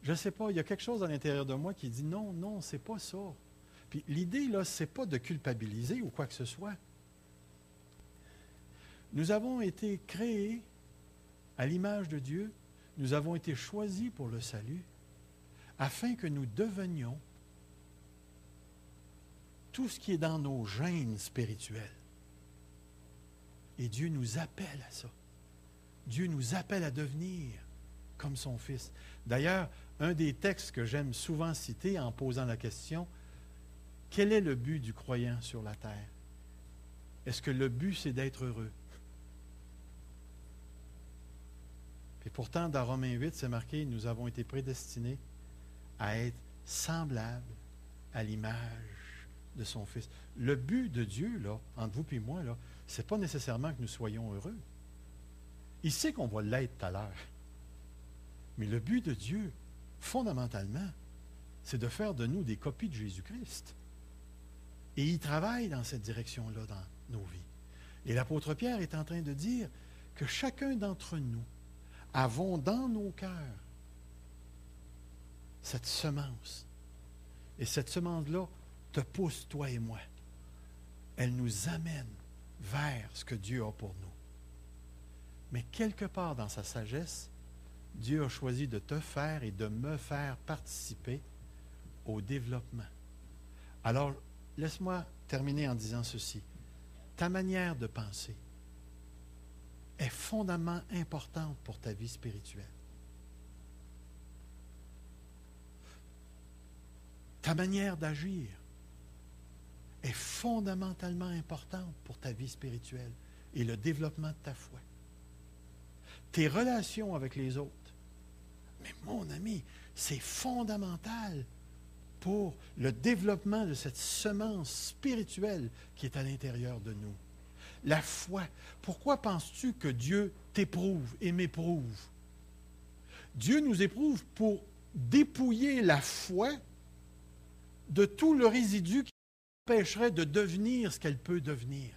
Je ne sais pas, il y a quelque chose à l'intérieur de moi qui dit non, non, c'est pas ça. Puis l'idée, là, c'est pas de culpabiliser ou quoi que ce soit. Nous avons été créés à l'image de Dieu, nous avons été choisis pour le salut, afin que nous devenions tout ce qui est dans nos gènes spirituels. Et Dieu nous appelle à ça. Dieu nous appelle à devenir comme son Fils. D'ailleurs, un des textes que j'aime souvent citer en posant la question, quel est le but du croyant sur la terre? Est-ce que le but, c'est d'être heureux? Et pourtant, dans Romains 8, c'est marqué, nous avons été prédestinés à être semblables à l'image de son Fils. Le but de Dieu, là, entre vous et moi, là, ce n'est pas nécessairement que nous soyons heureux. Il sait qu'on va l'être tout à l'heure. Mais le but de Dieu, fondamentalement, c'est de faire de nous des copies de Jésus-Christ. Et il travaille dans cette direction-là dans nos vies. Et l'apôtre Pierre est en train de dire que chacun d'entre nous avons dans nos cœurs cette semence. Et cette semence-là te pousse, toi et moi. Elle nous amène vers ce que Dieu a pour nous. Mais quelque part dans sa sagesse, Dieu a choisi de te faire et de me faire participer au développement. Alors, laisse-moi terminer en disant ceci. Ta manière de penser est fondamentalement importante pour ta vie spirituelle. Ta manière d'agir est fondamentalement importante pour ta vie spirituelle et le développement de ta foi. Tes relations avec les autres. Mais mon ami, c'est fondamental pour le développement de cette semence spirituelle qui est à l'intérieur de nous. La foi. Pourquoi penses-tu que Dieu t'éprouve et m'éprouve? Dieu nous éprouve pour dépouiller la foi de tout le résidu qui empêcherait de devenir ce qu'elle peut devenir.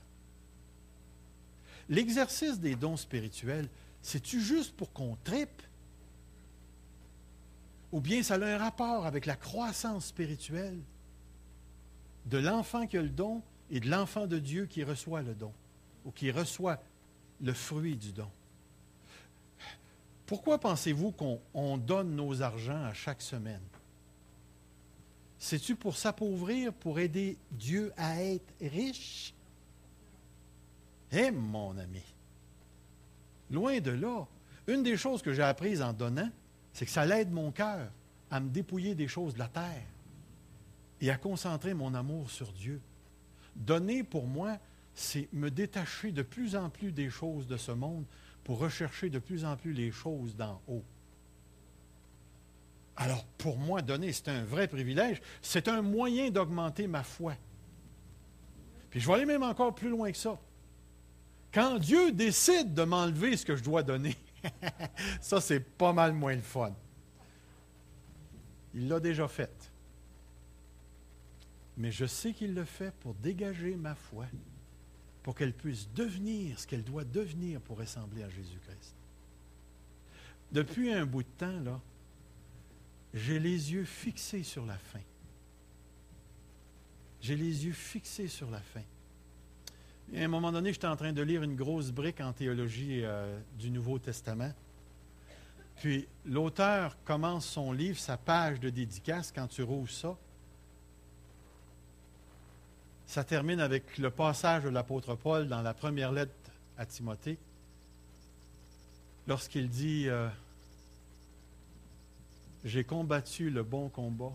L'exercice des dons spirituels, c'est-tu juste pour qu'on tripe? Ou bien ça a un rapport avec la croissance spirituelle de l'enfant qui a le don et de l'enfant de Dieu qui reçoit le don, ou qui reçoit le fruit du don. Pourquoi pensez-vous qu'on donne nos argents à chaque semaine? C'est-tu pour s'appauvrir, pour aider Dieu à être riche? Eh, mon ami! Loin de là. Une des choses que j'ai apprises en donnant, c'est que ça l'aide mon cœur à me dépouiller des choses de la terre et à concentrer mon amour sur Dieu. Donner, pour moi, c'est me détacher de plus en plus des choses de ce monde pour rechercher de plus en plus les choses d'en haut. Alors, pour moi, donner, c'est un vrai privilège. C'est un moyen d'augmenter ma foi. Puis je vais aller même encore plus loin que ça. Quand Dieu décide de m'enlever ce que je dois donner, ça, c'est pas mal moins le fun. Il l'a déjà fait. Mais je sais qu'il le fait pour dégager ma foi, pour qu'elle puisse devenir ce qu'elle doit devenir pour ressembler à Jésus-Christ. Depuis un bout de temps, là, j'ai les yeux fixés sur la fin. J'ai les yeux fixés sur la fin. Et à un moment donné, j'étais en train de lire une grosse brique en théologie du Nouveau Testament. Puis l'auteur commence son livre, sa page de dédicace, quand tu rouvres ça. Ça termine avec le passage de l'apôtre Paul dans la première lettre à Timothée, lorsqu'il dit « J'ai combattu le bon combat,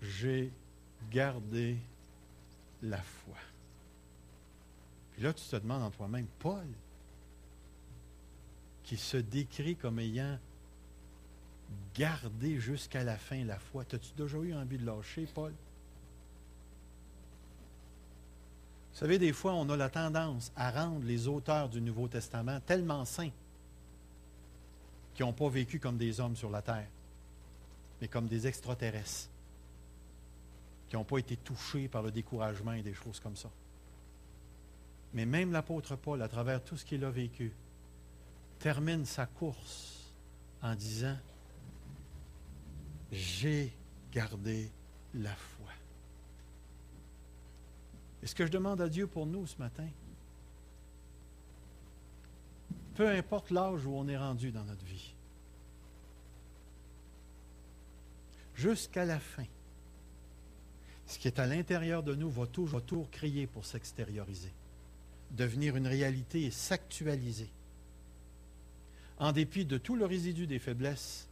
j'ai gardé la foi. » Puis là, tu te demandes en toi-même, Paul, qui se décrit comme ayant gardé jusqu'à la fin la foi, as-tu déjà eu envie de lâcher, Paul? Vous savez, des fois, on a la tendance à rendre les auteurs du Nouveau Testament tellement saints qu'ils n'ont pas vécu comme des hommes sur la terre, mais comme des extraterrestres, qui n'ont pas été touchés par le découragement et des choses comme ça. Mais même l'apôtre Paul, à travers tout ce qu'il a vécu, termine sa course en disant « J'ai gardé la foi. » Et ce que je demande à Dieu pour nous ce matin, peu importe l'âge où on est rendu dans notre vie, jusqu'à la fin, ce qui est à l'intérieur de nous va toujours crier pour s'extérioriser, devenir une réalité et s'actualiser. En dépit de tout le résidu des faiblesses,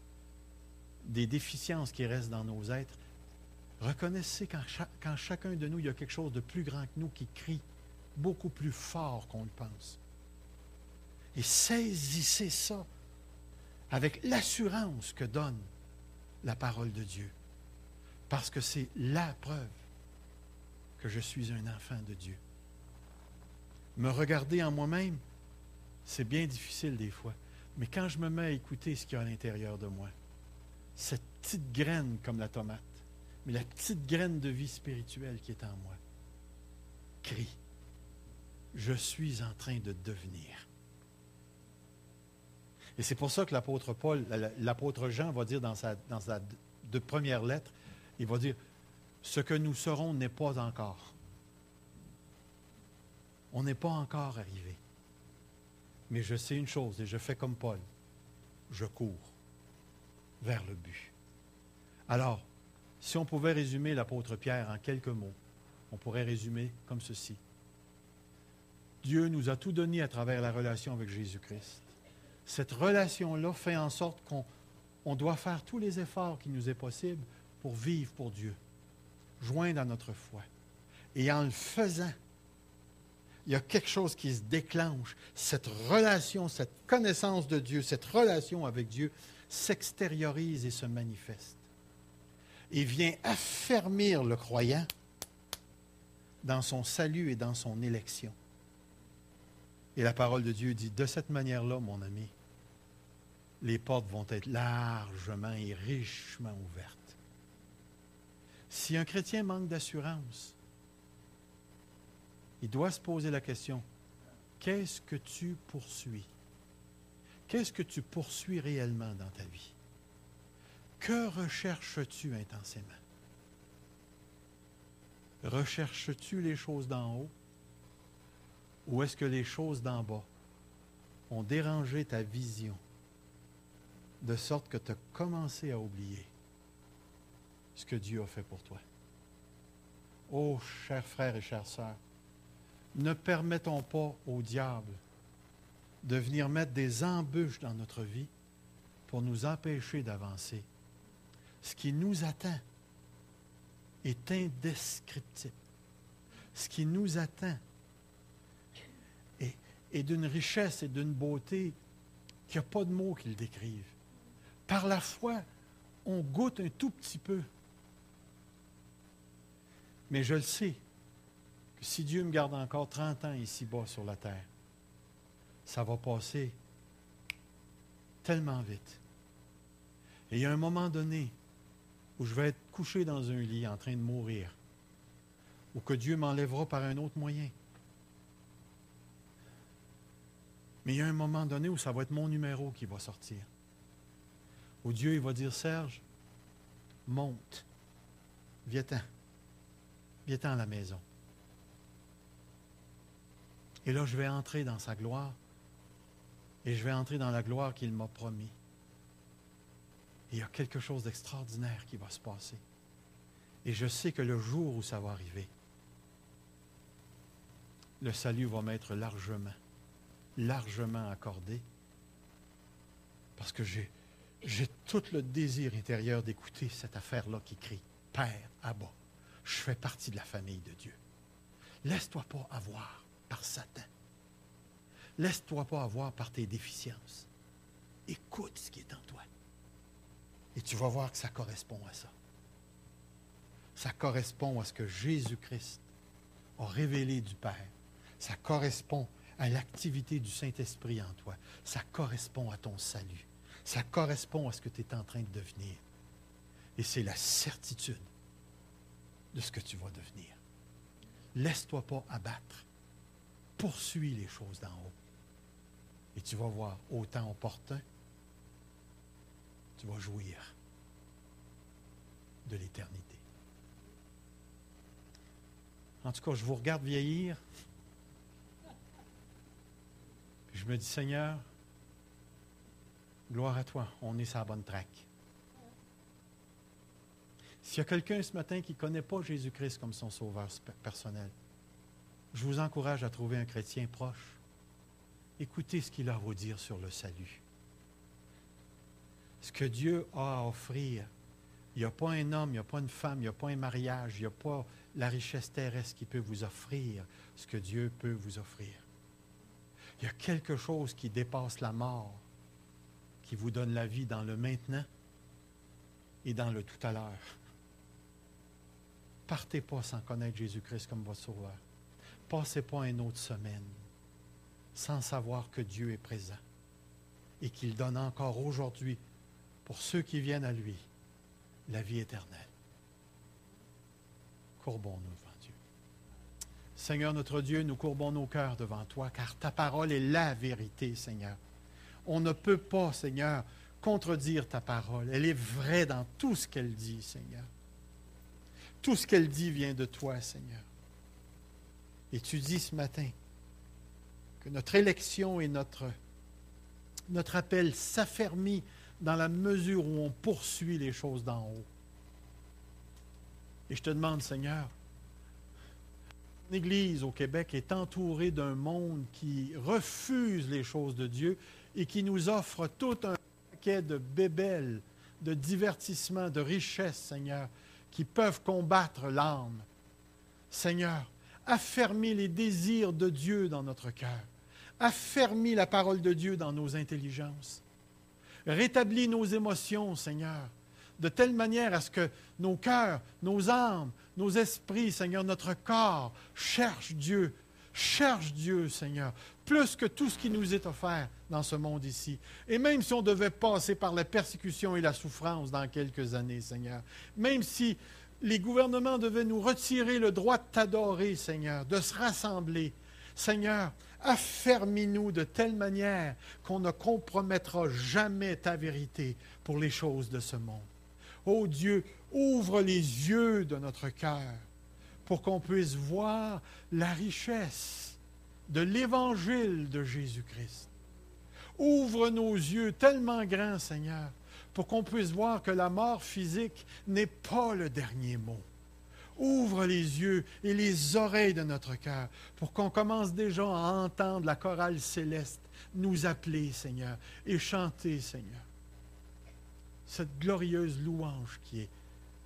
des déficiences qui restent dans nos êtres, reconnaissez quand chacun de nous, il y a quelque chose de plus grand que nous qui crie beaucoup plus fort qu'on le pense. Et saisissez ça avec l'assurance que donne la parole de Dieu. Parce que c'est la preuve que je suis un enfant de Dieu. Me regarder en moi-même, c'est bien difficile des fois. Mais quand je me mets à écouter ce qu'il y a à l'intérieur de moi, cette petite graine comme la tomate, mais la petite graine de vie spirituelle qui est en moi, crie, je suis en train de devenir. Et c'est pour ça que l'apôtre Paul, l'apôtre Jean va dire dans sa première lettre, il va dire, ce que nous serons n'est pas encore. On n'est pas encore arrivé. Mais je sais une chose, et je fais comme Paul, je cours vers le but. Alors, si on pouvait résumer l'apôtre Pierre en quelques mots, on pourrait résumer comme ceci. Dieu nous a tout donné à travers la relation avec Jésus-Christ. Cette relation-là fait en sorte qu'on doit faire tous les efforts qui nous est possible pour vivre pour Dieu, joindre à notre foi. Et en le faisant, il y a quelque chose qui se déclenche. Cette relation, cette connaissance de Dieu, cette relation avec Dieu s'extériorise et se manifeste. Et vient affermir le croyant dans son salut et dans son élection. Et la parole de Dieu dit, de cette manière-là, mon ami, les portes vont être largement et richement ouvertes. Si un chrétien manque d'assurance, il doit se poser la question, qu'est-ce que tu poursuis? Qu'est-ce que tu poursuis réellement dans ta vie? Que recherches-tu intensément? Recherches-tu les choses d'en haut? Ou est-ce que les choses d'en bas ont dérangé ta vision de sorte que tu as commencé à oublier ce que Dieu a fait pour toi? Oh, chers frères et chères sœurs, ne permettons pas au diable de venir mettre des embûches dans notre vie pour nous empêcher d'avancer. Ce qui nous attend est indescriptible. Ce qui nous attend est d'une richesse et d'une beauté qu'il n'y a pas de mots qui le décrivent. Par la foi, on goûte un tout petit peu. Mais je le sais, que si Dieu me garde encore 30 ans ici-bas sur la terre, ça va passer tellement vite. Et il y a un moment donné où je vais être couché dans un lit en train de mourir, ou que Dieu m'enlèvera par un autre moyen. Mais il y a un moment donné où ça va être mon numéro qui va sortir. Où Dieu il va dire, Serge, monte, viens-t'en. Viens-t'en à la maison. Et là, je vais entrer dans sa gloire et je vais entrer dans la gloire qu'il m'a promis. Et il y a quelque chose d'extraordinaire qui va se passer. Et je sais que le jour où ça va arriver, le salut va m'être largement accordé parce que j'ai tout le désir intérieur d'écouter cette affaire-là qui crie « Père, Abba ». Je fais partie de la famille de Dieu. Laisse-toi pas avoir par Satan. Laisse-toi pas avoir par tes déficiences. Écoute ce qui est en toi. Et tu vas voir que ça correspond à ça. Ça correspond à ce que Jésus-Christ a révélé du Père. Ça correspond à l'activité du Saint-Esprit en toi. Ça correspond à ton salut. Ça correspond à ce que tu es en train de devenir. Et c'est la certitude de ce que tu vas devenir. Laisse-toi pas abattre. Poursuis les choses d'en haut. Et tu vas voir, au temps opportun, tu vas jouir de l'éternité. En tout cas, je vous regarde vieillir. Puis je me dis, Seigneur, gloire à toi, on est sur la bonne traque. S'il y a quelqu'un ce matin qui ne connaît pas Jésus-Christ comme son sauveur personnel, je vous encourage à trouver un chrétien proche. Écoutez ce qu'il a à vous dire sur le salut. Ce que Dieu a à offrir, il n'y a pas un homme, il n'y a pas une femme, il n'y a pas un mariage, il n'y a pas la richesse terrestre qui peut vous offrir ce que Dieu peut vous offrir. Il y a quelque chose qui dépasse la mort, qui vous donne la vie dans le maintenant et dans le tout à l'heure. Partez pas sans connaître Jésus-Christ comme votre sauveur. Passez pas une autre semaine sans savoir que Dieu est présent et qu'il donne encore aujourd'hui, pour ceux qui viennent à lui, la vie éternelle. Courbons-nous devant Dieu. Seigneur notre Dieu, nous courbons nos cœurs devant toi, car ta parole est la vérité, Seigneur. On ne peut pas, Seigneur, contredire ta parole. Elle est vraie dans tout ce qu'elle dit, Seigneur. Tout ce qu'elle dit vient de toi, Seigneur. Et tu dis ce matin que notre élection et notre appel s'affermit dans la mesure où on poursuit les choses d'en haut. Et je te demande, Seigneur, l'Église au Québec est entourée d'un monde qui refuse les choses de Dieu et qui nous offre tout un paquet de bébelles, de divertissements, de richesses, Seigneur, qui peuvent combattre l'âme. Seigneur, affermis les désirs de Dieu dans notre cœur. Affermis la parole de Dieu dans nos intelligences. Rétablis nos émotions, Seigneur, de telle manière à ce que nos cœurs, nos âmes, nos esprits, Seigneur, notre corps cherchent Dieu, Seigneur, plus que tout ce qui nous est offert dans ce monde ici. Et même si on devait passer par la persécution et la souffrance dans quelques années, Seigneur, même si les gouvernements devaient nous retirer le droit de t'adorer, Seigneur, de se rassembler, Seigneur, affermis-nous de telle manière qu'on ne compromettra jamais ta vérité pour les choses de ce monde. Ô Dieu, ouvre les yeux de notre cœur pour qu'on puisse voir la richesse de l'Évangile de Jésus-Christ. Ouvre nos yeux tellement grands, Seigneur, pour qu'on puisse voir que la mort physique n'est pas le dernier mot. Ouvre les yeux et les oreilles de notre cœur pour qu'on commence déjà à entendre la chorale céleste nous appeler, Seigneur, et chanter, Seigneur, cette glorieuse louange qui est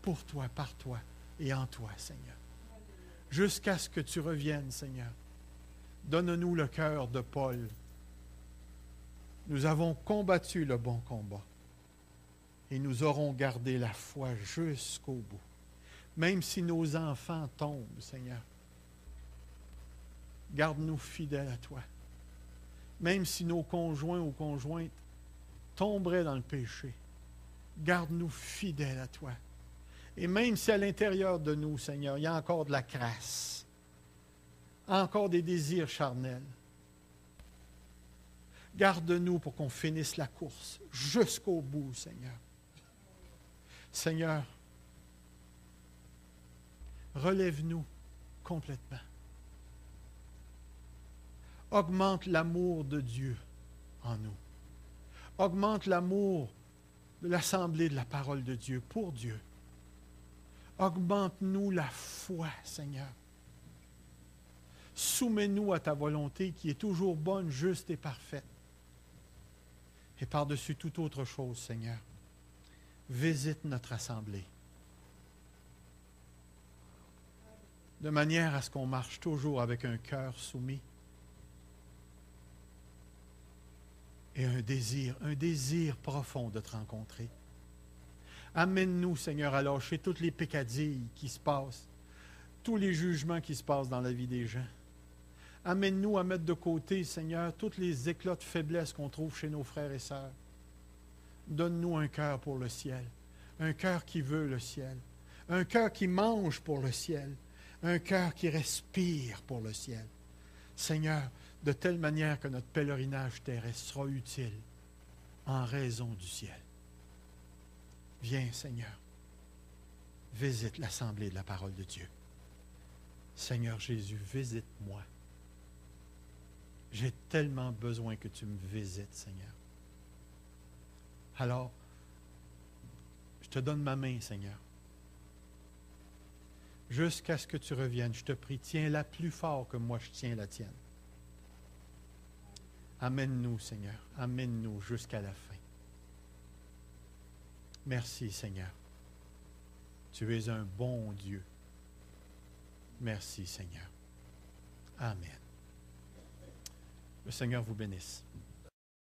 pour toi, par toi et en toi, Seigneur. Jusqu'à ce que tu reviennes, Seigneur. Donne-nous le cœur de Paul. Nous avons combattu le bon combat et nous aurons gardé la foi jusqu'au bout. Même si nos enfants tombent, Seigneur, garde-nous fidèles à toi. Même si nos conjoints ou conjointes tomberaient dans le péché, garde-nous fidèles à toi. Et même si à l'intérieur de nous, Seigneur, il y a encore de la crasse, encore des désirs charnels, garde-nous pour qu'on finisse la course jusqu'au bout, Seigneur. Seigneur, relève-nous complètement. Augmente l'amour de Dieu en nous. Augmente l'amour de l'assemblée de la parole de Dieu pour Dieu. Augmente-nous la foi, Seigneur. Soumets-nous à ta volonté qui est toujours bonne, juste et parfaite. Et par-dessus toute autre chose, Seigneur, visite notre assemblée. De manière à ce qu'on marche toujours avec un cœur soumis et un désir profond de te rencontrer. Amène-nous, Seigneur, à lâcher toutes les peccadilles qui se passent, tous les jugements qui se passent dans la vie des gens. Amène-nous à mettre de côté, Seigneur, tous les éclats de faiblesse qu'on trouve chez nos frères et sœurs. Donne-nous un cœur pour le ciel, un cœur qui veut le ciel, un cœur qui mange pour le ciel, un cœur qui respire pour le ciel. Seigneur, de telle manière que notre pèlerinage terrestre sera utile en raison du ciel. Viens, Seigneur, visite l'assemblée de la parole de Dieu. Seigneur Jésus, visite-moi. J'ai tellement besoin que tu me visites, Seigneur. Alors, je te donne ma main, Seigneur. Jusqu'à ce que tu reviennes, je te prie, tiens-la plus fort que moi je tiens la tienne. Amène-nous, Seigneur, amène-nous jusqu'à la fin. Merci, Seigneur. Tu es un bon Dieu. Merci, Seigneur. Amen. Le Seigneur vous bénisse.